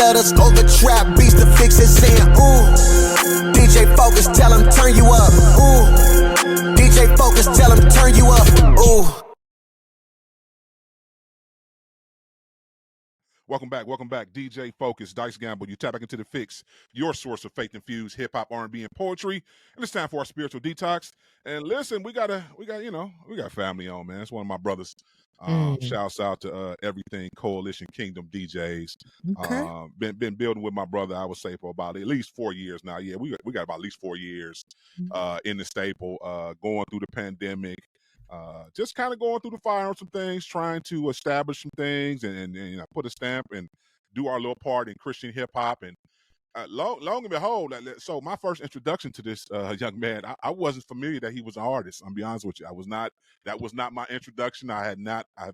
letters over trap beats. The Fixx is saying, ooh. DJ Focus, tell him turn you up. Ooh. DJ Focus, tell him turn you up. Ooh. Welcome back. DJ Focus, Dice Gamble. You tap back into the Fixx, your source of faith-infused hip-hop, R&B, and poetry. And it's time for our spiritual detox. And listen, we got family on, man. It's one of my brothers. Shouts out to Everything Coalition Kingdom DJs. Okay. Been building with my brother, I would say, for about at least 4 years now. Yeah, we got about at least 4 years in the staple, going through the pandemic. Just kind of going through the fire on some things, trying to establish some things and put a stamp and do our little part in Christian hip hop. And long and behold, so my first introduction to this young man, I wasn't familiar that he was an artist. I'm be honest with you, that was not my introduction. I've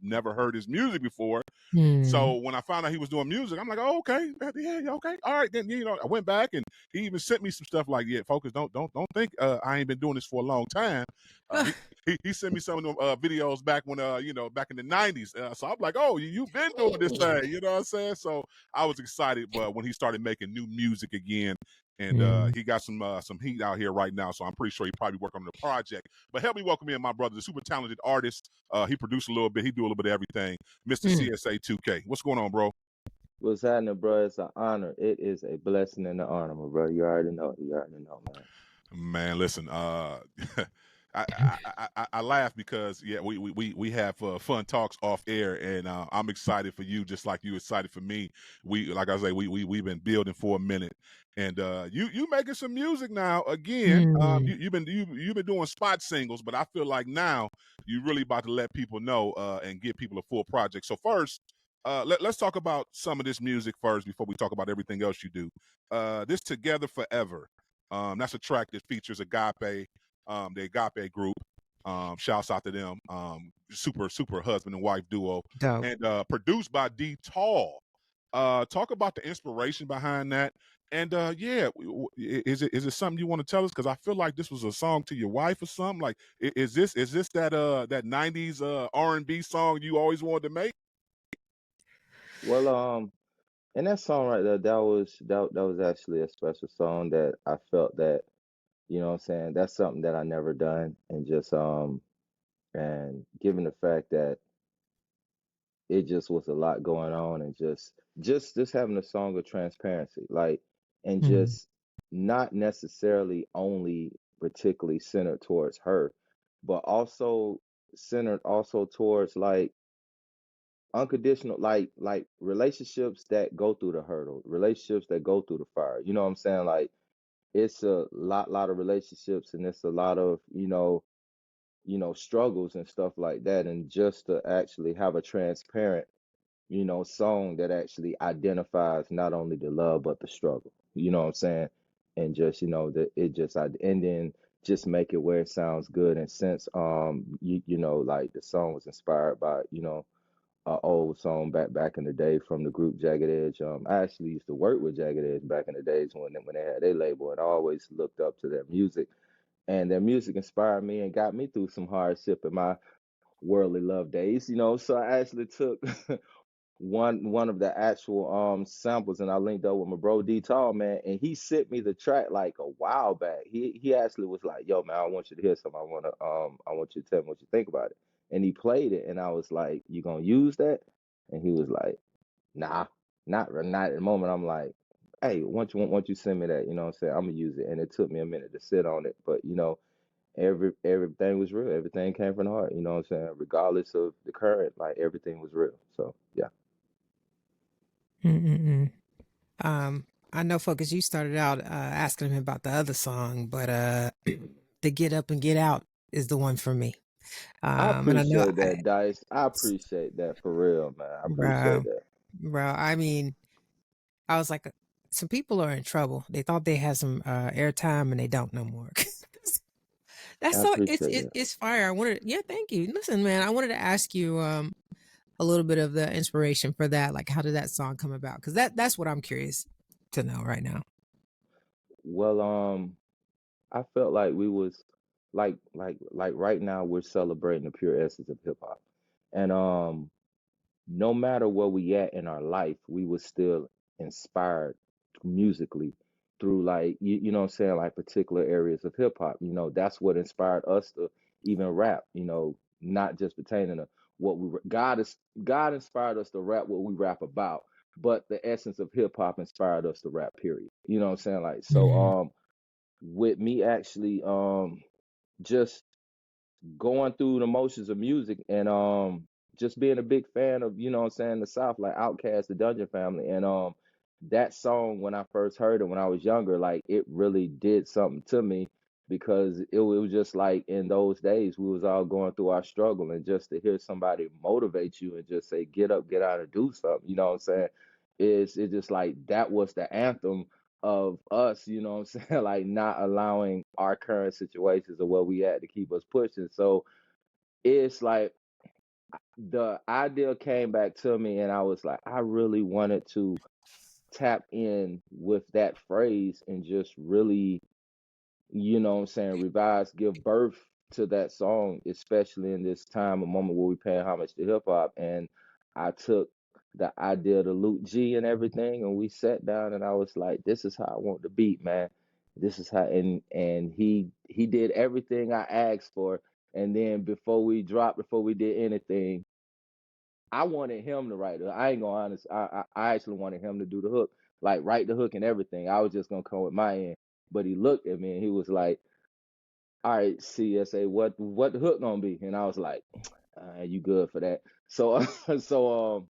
never heard his music before. So when I found out he was doing music, I'm like, oh, okay, yeah, okay, all right. Then I went back and he even sent me some stuff like, yeah, Focus, don't think I ain't been doing this for a long time. He sent me some of them videos back when back in the 90s. So I'm like, oh, you've been doing this thing, you know what I'm saying? So I was excited, but when he started making new music again, and he got some heat out here right now, so I'm pretty sure he probably worked on the project. But help me welcome in my brother, the super talented artist. He produced a little bit, he do a little bit of everything. Mr. CSA2K. What's going on, bro? What's happening, bro? It's an honor. It is a blessing and an honor, my brother. You already know, man. Man, listen, I laugh because we have fun talks off air, and I'm excited for you just like you excited for me. We've been building for a minute, and you making some music now again. You've been doing spot singles, but I feel like now you're really about to let people know and give people a full project. So first, let's talk about some of this music first before we talk about everything else you do. This Together Forever. That's a track that features Agape, the Agape group. Shouts out to them. Super husband and wife duo. Dope. And produced by D Tall. Talk about the inspiration behind that. And is it something you want to tell us? Because I feel like this was a song to your wife or something. Like, is this that 90s R&B song you always wanted to make? Well, and that song right there, that was actually a special song that I felt that, you know what I'm saying, that's something that I never done. And just and given the fact that it just was a lot going on, and just having a song of transparency, like, and just not necessarily only particularly centered towards her, but also centered also towards like unconditional, like relationships that go through the hurdle, relationships that go through the fire, you know what I'm saying? Like, it's a lot of relationships, and it's a lot of struggles and stuff like that, and just to actually have a transparent song that actually identifies not only the love but the struggle, you know what I'm saying? And just that it just and then just make it where it sounds good. And since like the song was inspired by an old song back in the day from the group Jagged Edge. I actually used to work with Jagged Edge back in the days when they had their label, and I always looked up to their music. And their music inspired me and got me through some hardship in my worldly love days, So I actually took one of the actual samples, and I linked up with my bro D Tall, man, and he sent me the track like a while back. He actually was like, "Yo, man, I want you to hear something. I want you to tell me what you think about it." And he played it, and I was like, "You gonna use that?" And he was like, "Nah, not at the moment." I'm like, "Hey, once you send me that, you know what I'm saying, I'm gonna use it." And it took me a minute to sit on it, but everything was real. Everything came from the heart, you know what I'm saying? Regardless of the current, like, everything was real. So yeah. I know, Focus, you started out asking him about the other song, but the Get Up and Get Out is the one for me. I And I know, appreciate that, Dice. I appreciate that for real, man. I appreciate that. bro, I mean, I was like, some people are in trouble. They thought they had some airtime and they don't no more. That's I so appreciate that. it's fire. Thank you. Listen, man, I wanted to ask you a little bit of the inspiration for that. Like, how did that song come about? Because that's what I'm curious to know right now. Well, I felt like we was like right now we're celebrating the pure essence of hip hop. And no matter where we at in our life, we was still inspired musically through like you know what I'm saying, like particular areas of hip hop. You know, that's what inspired us to even rap, you know, not just pertaining to what God inspired us to rap what we rap about, but the essence of hip hop inspired us to rap, period. You know what I'm saying? Like so Mhm. with me actually just going through the motions of music and just being a big fan of, you know what I'm saying, the South, like Outkast, the Dungeon Family. And that song, when I first heard it when I was younger, like it really did something to me because it was just like in those days we was all going through our struggle, and just to hear somebody motivate you and just say get up, get out and do something, you know what I'm saying, is it just like that was the anthem of us, you know what I'm saying, like not allowing our current situations or where we at to keep us pushing. So it's like the idea came back to me and I was like, I really wanted to tap in with that phrase and just really, you know what I'm saying, revise, give birth to that song, especially in this time, a moment where we pay homage to hip hop. And I took the idea to Luke G and everything, and we sat down and I was like, this is how I want the beat, man. This is how, and he did everything I asked for. And then before we did anything, I wanted him to write it. I ain't gonna honest. I actually wanted him to do the hook, like write the hook and everything. I was just gonna come with my end. But he looked at me and he was like, all right, CSA, what the hook gonna be? And I was like, you good for that? So so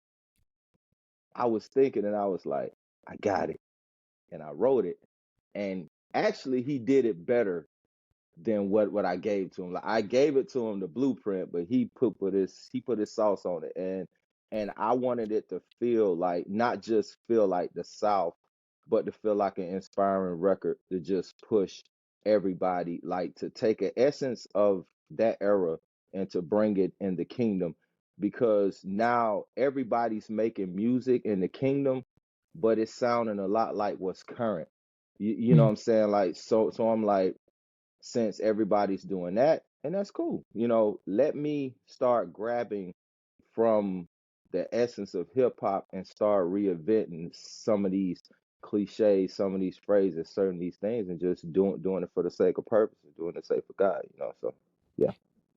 I was thinking and I was like, I got it. And I wrote it. And actually he did it better than what I gave to him. Like I gave it to him the blueprint, but he put his sauce on it, and I wanted it to feel like not just feel like the South, but to feel like an inspiring record to just push everybody, like to take an essence of that era and to bring it in the kingdom, because now everybody's making music in the kingdom, but it's sounding a lot like what's current. You know what Mm. I'm saying? Like so I'm like, since everybody's doing that, and that's cool. You know, let me start grabbing from the essence of hip hop and start reinventing some of these cliches, some of these phrases, certain these things, and just doing it for the sake of purpose and doing it sake for God. You know, so yeah.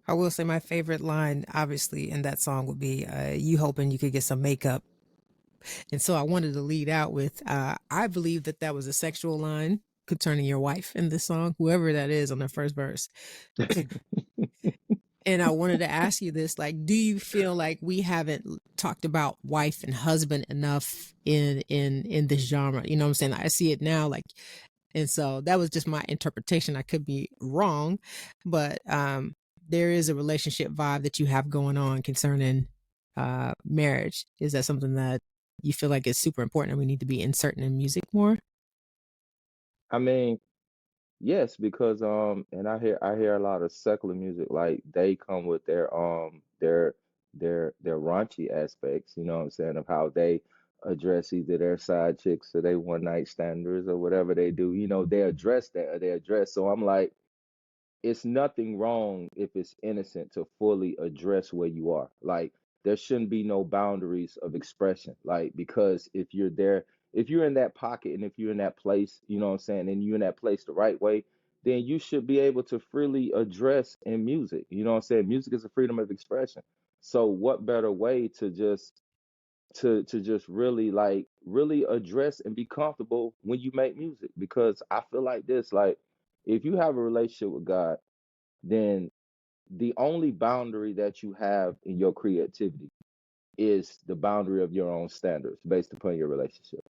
I will say my favorite line, obviously, in that song would be you hoping you could get some makeup. And so I wanted to lead out with I believe that that was a sexual line concerning your wife in this song, whoever that is on the first verse. And I wanted to ask you this, like, do you feel like we haven't talked about wife and husband enough in this genre? You know what I'm saying? I see it now, like, and so that was just my interpretation. I could be wrong, but there is a relationship vibe that you have going on concerning marriage. Is that something that you feel like is super important and we need to be inserting in music more? I mean, yes, because and I hear a lot of secular music, like they come with their raunchy aspects, you know what I'm saying, of how they address either their side chicks or they one night standers or whatever they do. You know, they address that or they address. So I'm like, it's nothing wrong if it's innocent to fully address where you are. Like there shouldn't be no boundaries of expression. Like because if you're there, if you're in that pocket and if you're in that place, you know what I'm saying, and you're in that place the right way, then you should be able to freely address in music. You know what I'm saying? Music is a freedom of expression. So what better way to just to just really like really address and be comfortable when you make music? Because I feel like this, like if you have a relationship with God, then the only boundary that you have in your creativity is the boundary of your own standards based upon your relationship.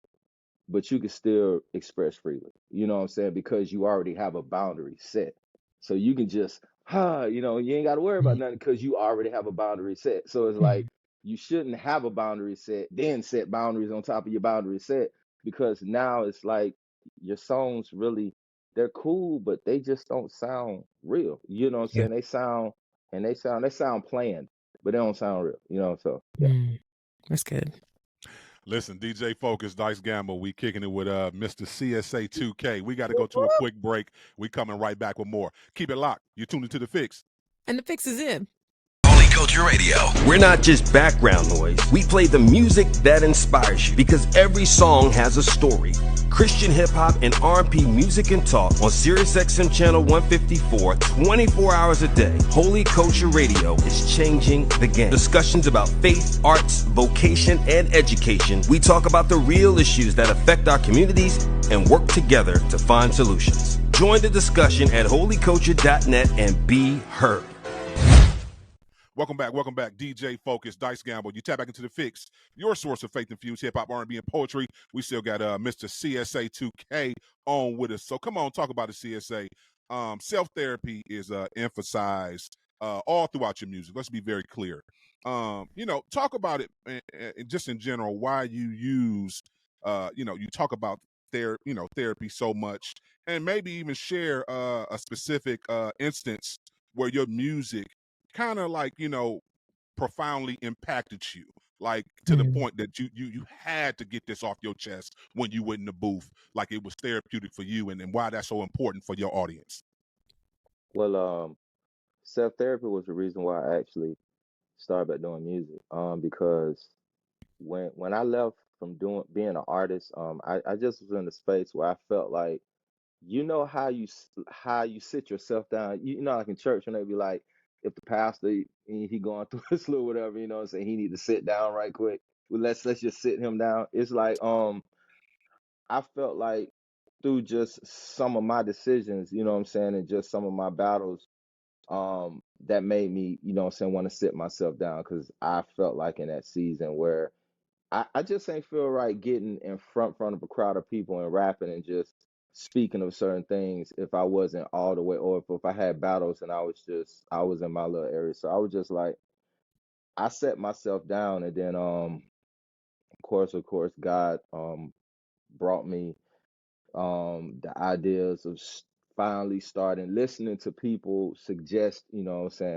But you can still express freely. You know what I'm saying? Because you already have a boundary set. So you can just, you know, you ain't got to worry about nothing because you already have a boundary set. So it's like you shouldn't have a boundary set, then set boundaries on top of your boundary set, because now it's like your songs really, they're cool, but they just don't sound real. You know what I'm Yeah. saying? They sound planned, but they don't sound real. You know, so yeah. Mm, that's good. Listen, DJ Focus, Dice Gamble, we kicking it with Mr. CSA2K. We got to go to a quick break. We coming right back with more. Keep it locked. You tuned into the Fixx. And the fix is in. Only Culture Radio. We're not just background noise. We play the music that inspires you because every song has a story. Christian hip hop and R&B music and talk on Siriusxm channel 154, 24 hours a day. Holy Culture Radio is changing the game. Discussions about faith, arts, vocation, and education. We talk about the real issues that affect our communities and work together to find solutions. Join the discussion at holyculture.net and be heard. Welcome back. DJ Focus, Dice Gamble. You tap back into the Fixx, your source of faith-infused hip-hop, R&B, and poetry. We still got Mr. CSA2K on with us. So come on, talk about the CSA. Self-therapy is emphasized all throughout your music. Let's be very clear. Talk about it just in general, why you use, you talk about therapy so much, and maybe even share a specific instance where your music kind of profoundly impacted you, like to the point that you had to get this off your chest when you went in the booth, like it was therapeutic for you, and why that's so important for your audience. Well, self-therapy was the reason why I actually started back doing music. Because when I left from being an artist, I just was in a space where I felt like, how you sit yourself down. Like in church when they be like, if the pastor he going through his little whatever, what I'm saying, he need to sit down right quick. Well, let's just sit him down. It's like I felt like through just some of my decisions, what I'm saying, and just some of my battles, that made me, want to sit myself down, because I felt like in that season where I just ain't feel right getting in front of a crowd of people and rapping and just speaking of certain things if I wasn't all the way, or if I had battles and I was in my little area. So I was just like, I set myself down, and then of course God brought me the ideas of finally starting listening to people suggest,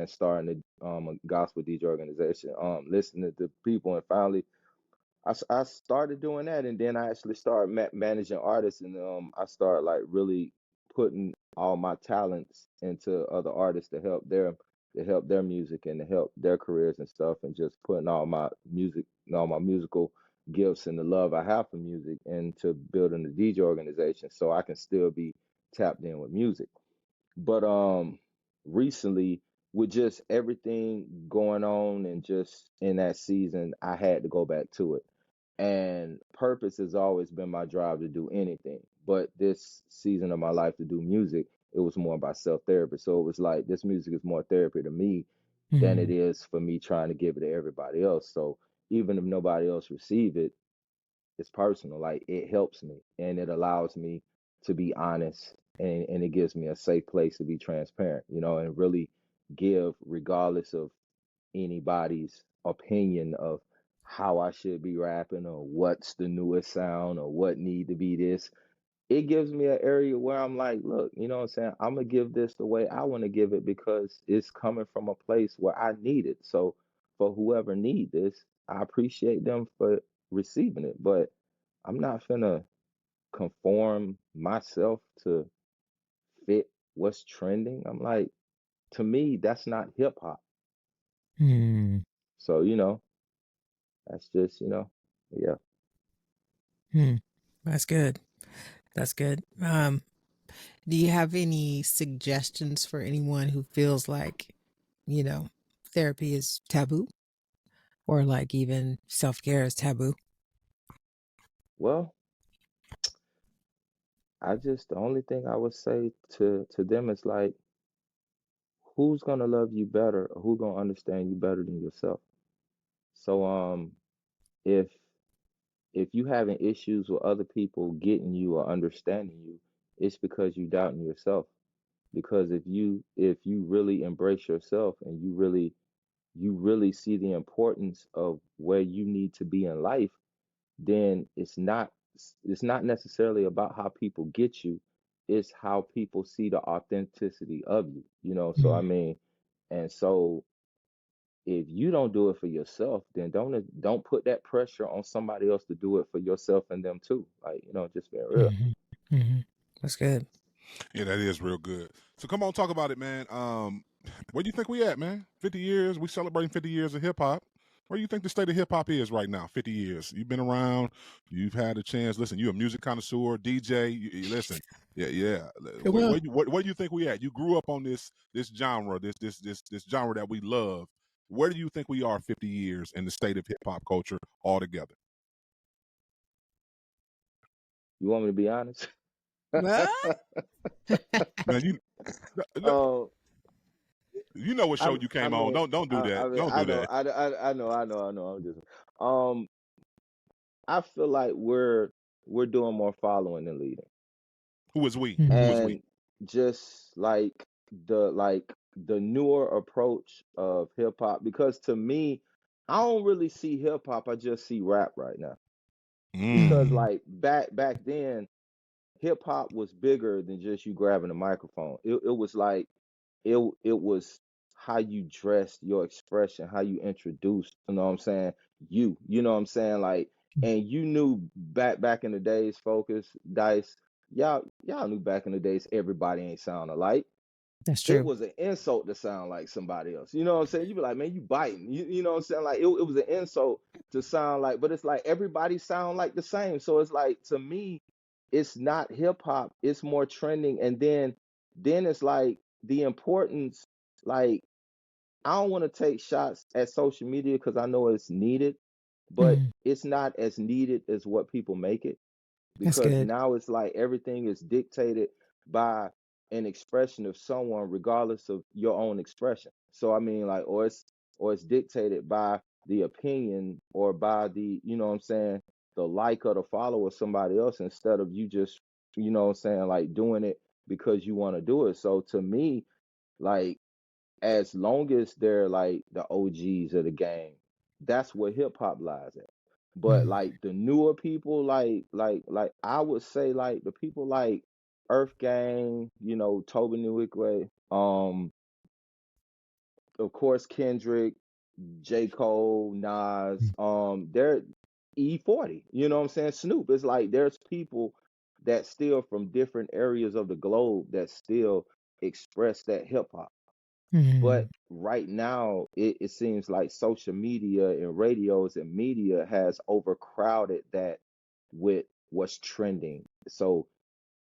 starting a gospel DJ organization, listening to people, and finally I started doing that, and then I actually started managing artists, and I started like really putting all my talents into other artists to help their music and to help their careers and stuff, and just putting all my musical gifts and the love I have for music into building the DJ organization so I can still be tapped in with music. But recently, with just everything going on and just in that season, I had to go back to it. And purpose has always been my drive to do anything. But this season of my life to do music, it was more about self-therapy. So it was like this music is more therapy to me than it is for me trying to give it to everybody else. So even if nobody else receive it, it's personal. Like, it helps me and it allows me to be honest, and it gives me a safe place to be transparent, and really give, regardless of anybody's opinion of how I should be rapping or what's the newest sound or what need to be this. It gives me an area where I'm like, look, what I'm saying? I'm gonna give this the way I want to give it because it's coming from a place where I need it. So for whoever need this, I appreciate them for receiving it. But I'm not finna conform myself to fit what's trending. I'm like, to me, that's not hip hop. So, that's just, yeah. That's good. That's good. Do you have any suggestions for anyone who feels like, therapy is taboo, or like even self-care is taboo? Well, the only thing I would say to them is like, who's gonna love you better, or who gonna understand you better than yourself? So if you having issues with other people getting you or understanding you, it's because you doubting yourself. Because if you really embrace yourself and you really see the importance of where you need to be in life, then it's not necessarily about how people get you, it's how people see the authenticity of you, so I mean, and so if you don't do it for yourself, then don't put that pressure on somebody else to do it for yourself and them too, like, just being real. That's good. Yeah, that is real good. So come on, talk about it, man. Where do you think we at, man? 50 years. We celebrating 50 years of hip hop. Where do you think the state of hip hop is right now? 50 years. You've been around. You've had a chance. Listen, you're a music connoisseur, DJ. You listen. Yeah. Well, Where do you think we at? You grew up on this genre, this genre that we love. Where do you think we are 50 years in the state of hip hop culture altogether? You want me to be honest? well, Man, Oh, you know what show you I came on. mean, Don't do that. I mean, Don't do that. I know. I'm just, um, I feel like we're doing more following than leading, Who is we? Mhm. Who is we? and just the newer approach of hip hop. Because to me, I don't really see hip hop. I just see rap right now. Because Mm. like back then, hip hop was bigger than just you grabbing a microphone. It was like it was how you dressed, your expression, how you introduced, you know what I'm saying? You know what I'm saying? Like, and you knew back in the days, Focus, Dice, y'all knew back in the days everybody ain't sound alike. That's It true. was an insult to sound like somebody else. You know what I'm saying? You be like, man, you biting. You know what I'm saying? Like it was an insult to sound like, but it's like everybody sound like the same. So it's like to me, it's not hip hop, it's more trending. And then it's like the importance, like I don't want to take shots at social media because I know it's needed, but Mhm. it's not as needed as what people make it, That's because good. now it's like everything is dictated by an expression of someone regardless of your own expression. So I mean like or it's dictated by the opinion or by the, you know what I'm saying, the like or the follow of somebody else, instead of you just, you know what I'm saying, like doing it because you want to do it. So to me, like as long as they're like the OGs of the game, that's where hip hop lies at. But Mhm. like the newer people, like I would say like the people like Earth Gang, you know, Toby Newigwe, of course Kendrick, J. Cole, Nas, they're E40, you know what I'm saying? Snoop. It's like there's people that still from different areas of the globe that still express that hip hop. But Mhm. right now, it seems like social media and radios and media has overcrowded that with what's trending. So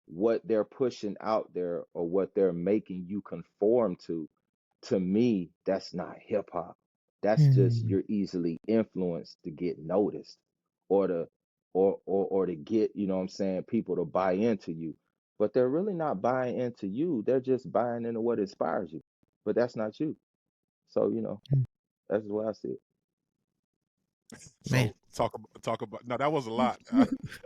what they're pushing out there or what they're making you conform to me, that's not hip hop. That's just Mhm. you're easily influenced to get noticed or to or to get, you know what I'm saying, people to buy into you. But they're really not buying into you. They're just buying into what inspires you. But that's not you. So, you know, that's the way I see it. Man. So talk about. No, that was a lot.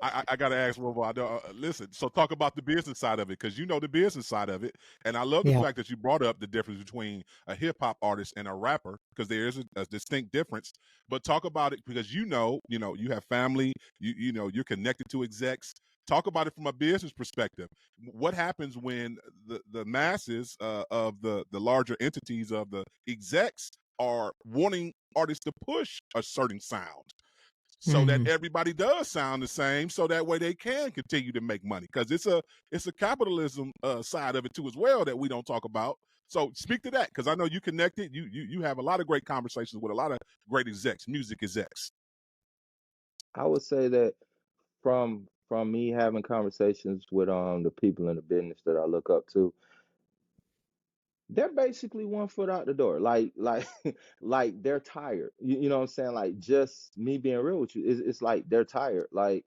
I got to ask one more. Listen. So talk about the business side of it, because you know the business side of it, and I love the Yeah. fact that you brought up the difference between a hip hop artist and a rapper, because there is a distinct difference. But talk about it because you have family. You know you're connected to execs. Talk about it from a business perspective. What happens when the masses of the larger entities of the execs are wanting artists to push a certain sound so that Mhm. everybody does sound the same, so that way they can continue to make money, because it's a capitalism side of it too as well that we don't talk about. So speak to that, because I know you connected. You have a lot of great conversations with a lot of great execs, music execs. I would say that from me having conversations with the people in the business that I look up to, they're basically one foot out the door. Like like they're tired. You know what I'm saying? Like just me being real with you, it's like they're tired. Like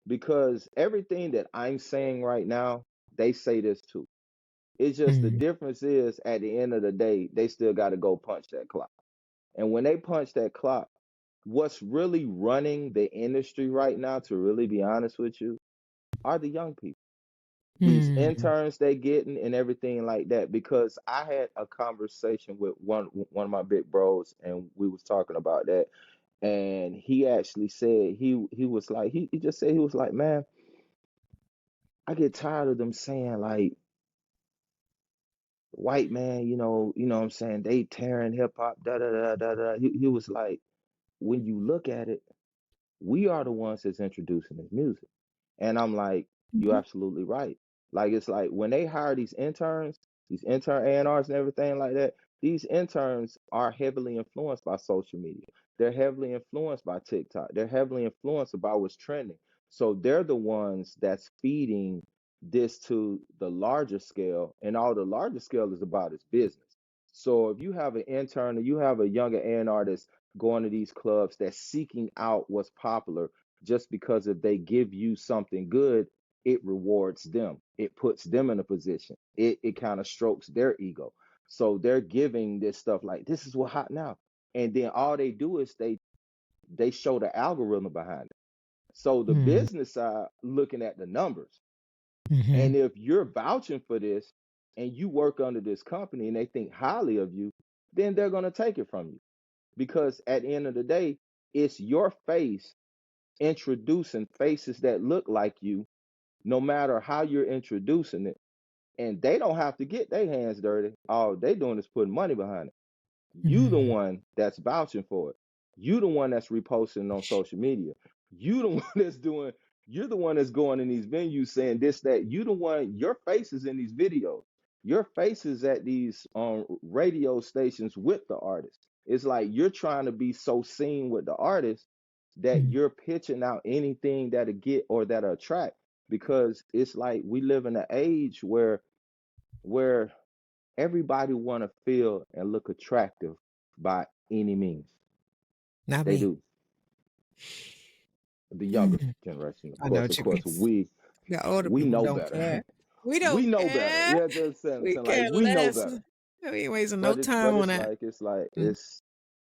because everything that I'm saying right now, they say this too. It's just the Mhm. difference is at the end of the day, they still got to go punch that clock. And when they punch that clock, what's really running the industry right now, to really be honest with you, are the young people. These Mhm. interns they getting and everything like that. Because I had a conversation with one of my big bros, and we was talking about that. And he actually said he was like he just said he was like, man, I get tired of them saying like white man, you know what I'm saying, they tearing hip hop, da da da da da. He was like, when you look at it, we are the ones that's introducing this music. And I'm like, you're Mhm. absolutely right. Like it's like when they hire these interns, these intern A&Rs and everything like that, these interns are heavily influenced by social media. They're heavily influenced by TikTok. They're heavily influenced by what's trending. So they're the ones that's feeding this to the larger scale, and all the larger scale is about is business. So if you have an intern or you have a younger A&R that's going to these clubs that's seeking out what's popular, just because if they give you something good, it rewards them. It puts them in a position. It kind of strokes their ego. So they're giving this stuff like this is what hot now. And then all they do is they show the algorithm behind it. So the Mm-hmm. business side looking at the numbers. Mm-hmm. And if you're vouching for this and you work under this company and they think highly of you, then they're going to take it from you. Because at the end of the day, it's your face introducing faces that look like you, no matter how you're introducing it. And they don't have to get their hands dirty. All they doing is putting money behind it. You the one that's vouching for it. You the one that's reposting on social media. You the one that's doing, you're the one that's going in these venues saying this, that. You the one, your face is in these videos. Your face is at these radio stations with the artist. It's like you're trying to be so seen with the artist that you're pitching out anything that'll get or that'll attract, because it's like we live in an age where everybody want to feel and look attractive by any means. Not They me. do. The younger Mhm. generation, I know what of you mean. course, we The older we people know don't better. care. We We don't know better. care. Yeah, just saying, We like care we know less. better. We ain't wasting no time on that. It's like Mm.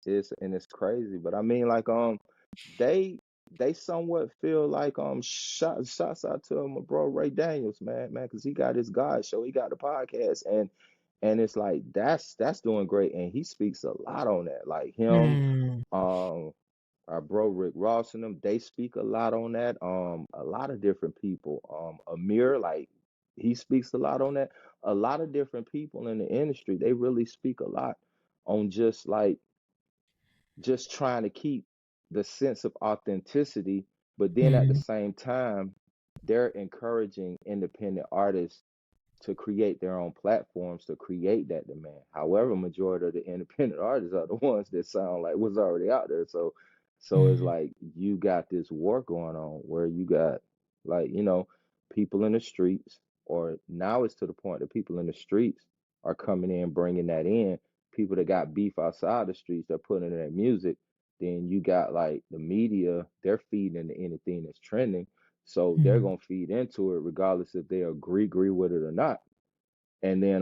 it's and it's crazy. But I mean, like they they somewhat feel like shots out to my bro Ray Daniels, man, because he got his God show, he got the podcast, and it's like that's doing great, and he speaks a lot on that, like him, Mm. um our bro Rick Ross and them, they speak a lot on that. A lot of different people. Amir, like he speaks a lot on that. A lot of different people in the industry, they really speak a lot on just trying to keep the sense of authenticity, but then at the Mm. same time, they're encouraging independent artists to create their own platforms to create that demand. However, majority of the independent artists are the ones that sound like what's already out there. So it's Mm. like you got this war going on where you got, like, people in the streets, or now it's to the point that people in the streets are coming in, bringing that in. People that got beef outside the streets, they're putting in their music. Then you got like the media, they're feeding into anything that's trending. So they're Mm. gonna feed into it regardless if they agree with it or not. And then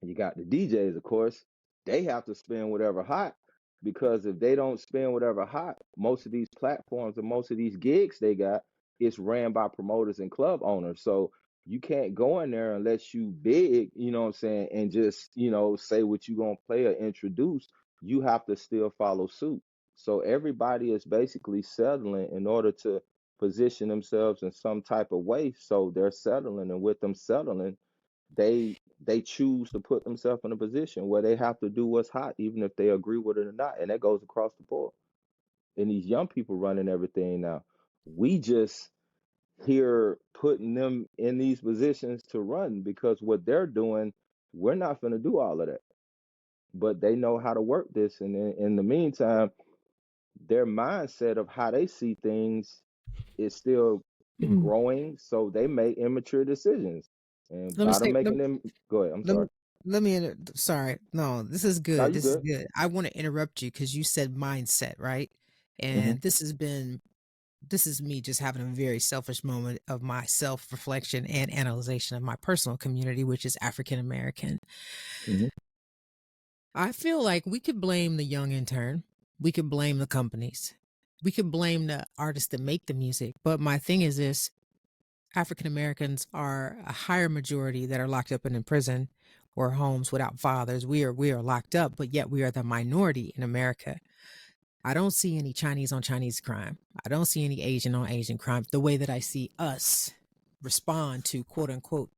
you got the DJs, of course, they have to spin whatever hot, because if they don't spin whatever hot, most of these platforms and most of these gigs they got, it's ran by promoters and club owners. So you can't go in there unless you big, you know what I'm saying, and just, say what you gonna play or introduce. You have to still follow suit. So everybody is basically settling in order to position themselves in some type of way. So they're settling, and with them settling, they choose to put themselves in a position where they have to do what's hot, even if they agree with it or not. And that goes across the board. And these young people running everything now, we just here putting them in these positions to run, because what they're doing, we're not going to do all of that. But they know how to work this. And in the meantime, their mindset of how they see things is still Mm. growing. So they make immature decisions. And Let me by them say. making them, go ahead, I'm Let me sorry. sorry. No, this is No, good. you This is good. good. I want to interrupt you because you said mindset, right? Hmm. And this is me just having a very selfish moment of my self-reflection and analyzation of my personal community, which is African American. Hmm. I feel like we could blame the young intern. We could blame the companies. We could blame the artists that make the music. But my thing is this: African Americans are a higher majority that are locked up and in prison or homes without fathers. We are locked up, but yet we are the minority in America. I don't see any Chinese on Chinese crime. I don't see any Asian on Asian crime the way that I see us respond to quote unquote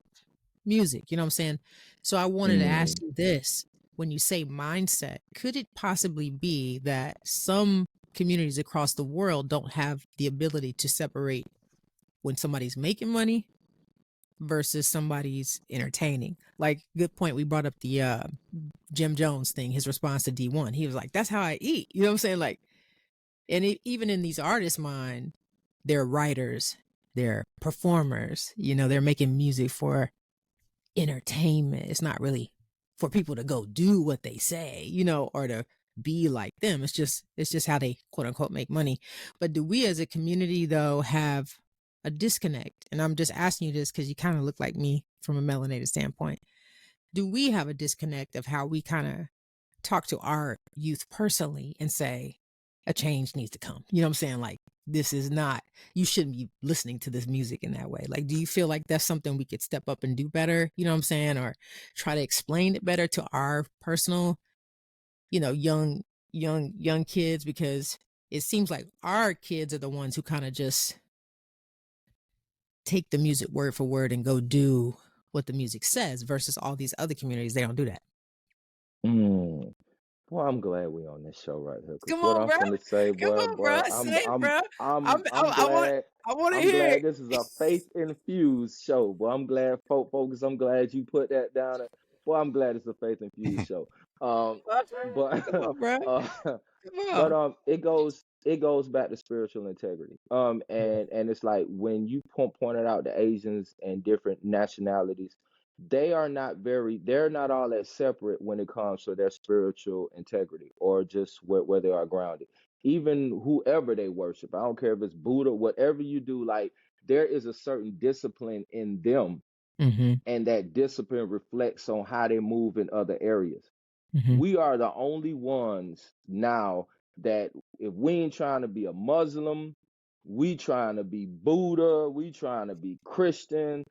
music. You know what I'm saying? So I wanted to ask Mm. you this. When you say mindset, could it possibly be that some communities across the world don't have the ability to separate when somebody's making money versus somebody's entertaining. Like, good point. We brought up the Jim Jones thing, his response to D1. He was like, that's how I eat. You know what I'm saying? Like, and even in these artists' mind, they're writers, they're performers, you know, they're making music for entertainment. It's not really for people to go do what they say, you know, or to be like them. It's just how they quote unquote make money. But do we as a community though have a disconnect? And I'm just asking you this because you kind of look like me from a melanated standpoint. Do we have a disconnect of how we kind of talk to our youth personally and say a change needs to come? You know what I'm saying? Like, this is not, you shouldn't be listening to this music in that way. Like, do you feel like that's something we could step up and do better? You know what I'm saying? Or try to explain it better to our personal, you know, young kids, because it seems like our kids are the ones who kind of just take the music word for word and go do what the music says, versus all these other communities, they don't do that. Mm. Well, I'm glad we on this show right here, because Come what on, I'm bro. finna say, Come boy, on, bro. Say it, bro. I'm glad. I want to I'm hear glad it. this is a faith infused show. Boy, I'm glad, folks. I'm glad you put that down. Boy, I'm glad it's a faith infused show. But Come on, bro. uh, Come but on. it goes back to spiritual integrity. And it's like when you pointed out the Asians and different nationalities, they're not all that separate when it comes to their spiritual integrity, or just where they are grounded. Even whoever they worship, I don't care if it's Buddha, whatever you do, like there is a certain discipline in them, Mm-hmm. and that discipline reflects on how they move in other areas. Mm-hmm. We are the only ones now that, if we ain't trying to be a Muslim, we trying to be Buddha, we trying to be Christian.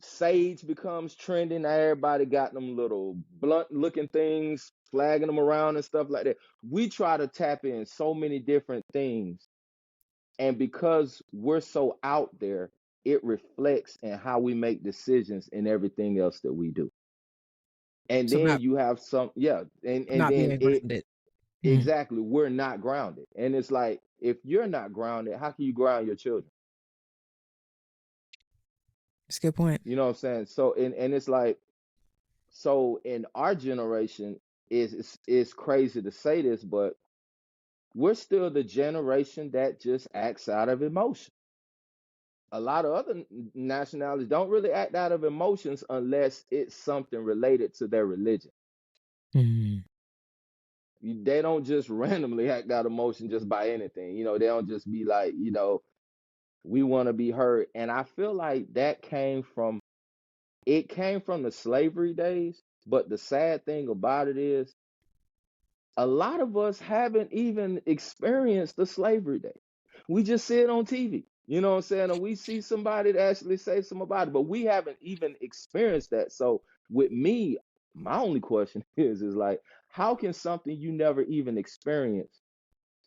Sage becomes trending. Now everybody got them little blunt looking things, flagging them around and stuff like that. We try to tap in so many different things. And because we're so out there, it reflects in how we make decisions and everything else that we do. And So then you have some, yeah, and not then being it grounded. Mm, exactly, we're not grounded. And it's like, if you're not grounded, how can you ground your children? that's a good point. You know what I'm saying? So and it's like, so in our generation, is crazy to say this, but we're still the generation that just acts out of emotion. A lot of other nationalities don't really act out of emotions unless it's something related to their religion. Mm, They don't just randomly act out emotion just by anything. They don't just be like, we want to be heard. And I feel like that came from the slavery days. But the sad thing about it is, a lot of us haven't even experienced the slavery day. We just see it on TV. You know what I'm saying? And we see somebody that actually say something about it, but we haven't even experienced that. So with me, my only question is like, how can something you never even experienced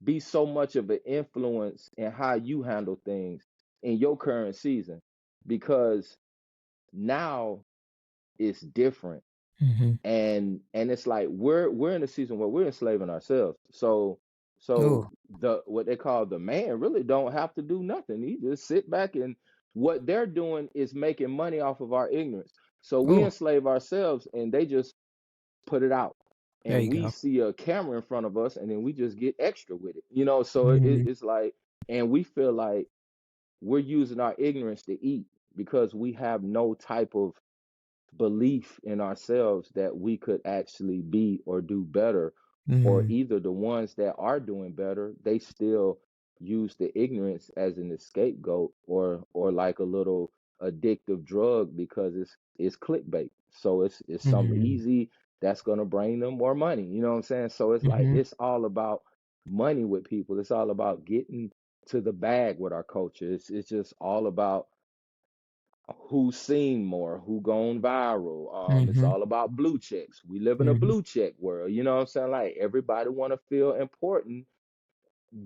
be so much of an influence in how you handle things in your current season? Because now it's different. mm-hmm. And it's like we're in a season where we're enslaving ourselves. So Oh, what they call the man really don't have to do nothing. He just sit back, and what they're doing is making money off of our ignorance. So we oh, enslave ourselves, and they just put it out, there and you we go. see a camera in front of us, and then we just get extra with it. So Mm, it's like, and we feel like we're using our ignorance to eat, because we have no type of belief in ourselves that we could actually be or do better. Or mm, either the ones that are doing better, they still use the ignorance as an scapegoat, or like a little addictive drug, because it's clickbait. So it's something mm, easy that's going to bring them more money. You know what I'm saying? So it's like, mm-hmm, it's all about money with people. It's all about getting to the bag with our culture. It's just all about who's seen more, who gone viral. It's mm-hmm, all about blue checks. We live in a mm-hmm, blue check world. You know what I'm saying? Like, everybody want to feel important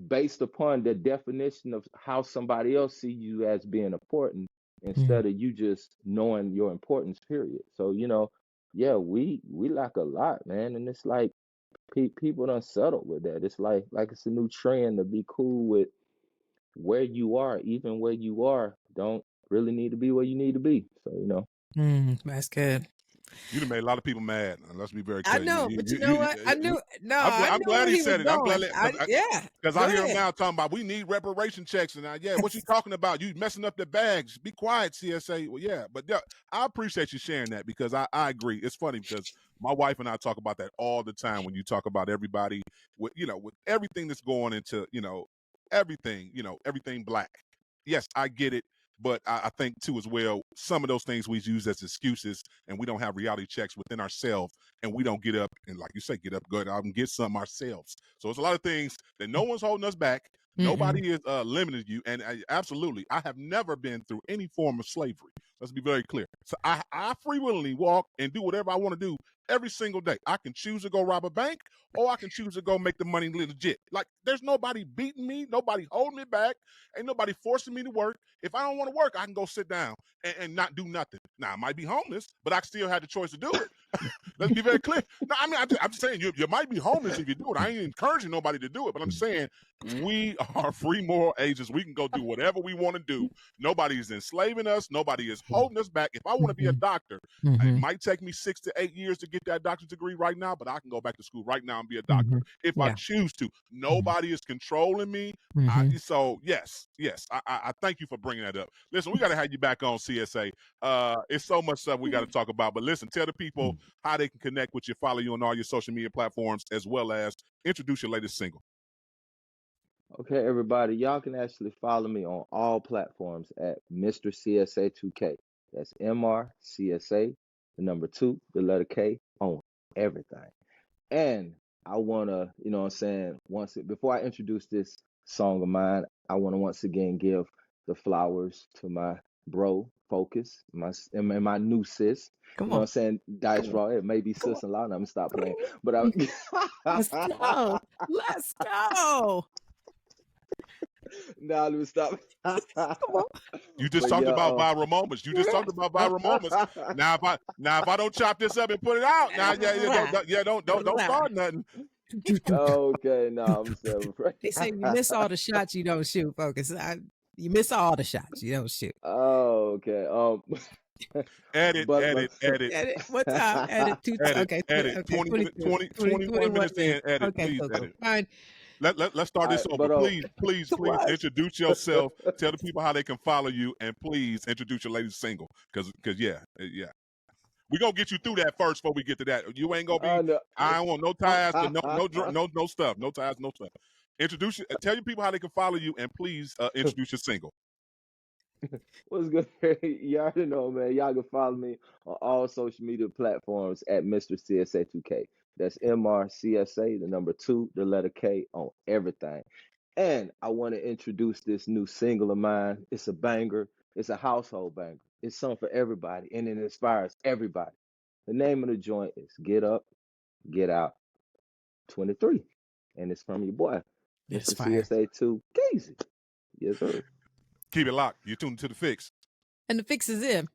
based upon the definition of how somebody else see you as being important, mm, instead of you just knowing your importance, period. So, yeah, we lack a lot, man. And it's like, people don't settle with that. It's like it's a new trend to be cool with where you are. Even where you are, don't really need to be where you need to be. So, you know. That's good. You done made a lot of people mad. Let's be very I clear. know, but you know what? I knew I'm knew glad where he he was said it. I'm glad going. because Go I hear him ahead. now talking about we need reparation checks. And what you talking about? You messing up the bags. Be quiet, CSA. Well, yeah, but I appreciate you sharing that because I agree. It's funny because my wife and I talk about that all the time when you talk about everybody with everything that's going into everything black. Yes, I get it. But I think, too, as well, some of those things we use as excuses and we don't have reality checks within ourselves and we don't get up and, like you say, get up, go out and get some ourselves. So it's a lot of things that no one's holding us back. Nobody is limiting you. And absolutely, I have never been through any form of slavery. Let's be very clear. So I freely walk and do whatever I want to do every single day. I can choose to go rob a bank or I can choose to go make the money legit. Like, there's nobody beating me, nobody holding me back, ain't nobody forcing me to work. If I don't want to work, I can go sit down and not do nothing. Now, I might be homeless, but I still had the choice to do it. Let's be very clear. No, I mean, I'm just saying you might be homeless if you do it. I ain't encouraging nobody to do it, but I'm saying we are free moral agents. We can go do whatever we want to do. Nobody is enslaving us. Nobody is holding us back. If I want to be a doctor, it might take me 6 to 8 years to get that doctor's degree right now, but I can go back to school right now and be a doctor if I choose to. Nobody is controlling me. So yes, I thank you for bringing that up. Listen, we got to have you back on, CSA. It's so much stuff we got to talk about, but listen, tell the people how they can connect with you, follow you on all your social media platforms, as well as introduce your latest single. Okay, everybody, y'all can actually follow me on all platforms at Mr. CSA2K. That's MRCSA, the number 2, the letter K, on everything. And I want to, you know what I'm saying, before I introduce this song of mine, I want to once again give the flowers to my bro, Focus, my new sis. You know what I'm saying? Dice Raw. It may be sis and lot. I'm going to stop playing. But Let's go. Let's go. Now let me stop. Come on. You just talked about viral moments. You just talked about viral moments. Now if I don't chop this up and put it out, now don't start nothing. Okay, no, I'm so afraid. They say you miss all the shots you don't shoot, Focus. You miss all the shots you don't shoot. Oh, okay. Edit. What time? Edit. Okay. 20 minutes in. Edit. Okay, please cool. edit. Fine. Let's start this over. Please introduce yourself. Tell the people how they can follow you, and please introduce your latest single. Because yeah. We're gonna get you through that first before we get to that. You ain't gonna be. I don't want no ties, no stuff, no ties, no stuff. Tell your people how they can follow you, and please introduce your single. What's good? You already know, man. Y'all can follow me on all social media platforms at Mr. CSA2K. That's MRCSA, the number 2, the letter K, on everything. And I want to introduce this new single of mine. It's a banger. It's a household banger. It's something for everybody, and it inspires everybody. The name of the joint is Get Up, Get Out 23. And it's from your boy, That's Mr. fire. CSA2K. Yes, sir. Keep it locked. You're tuned to the Fixx. And the Fixx is in.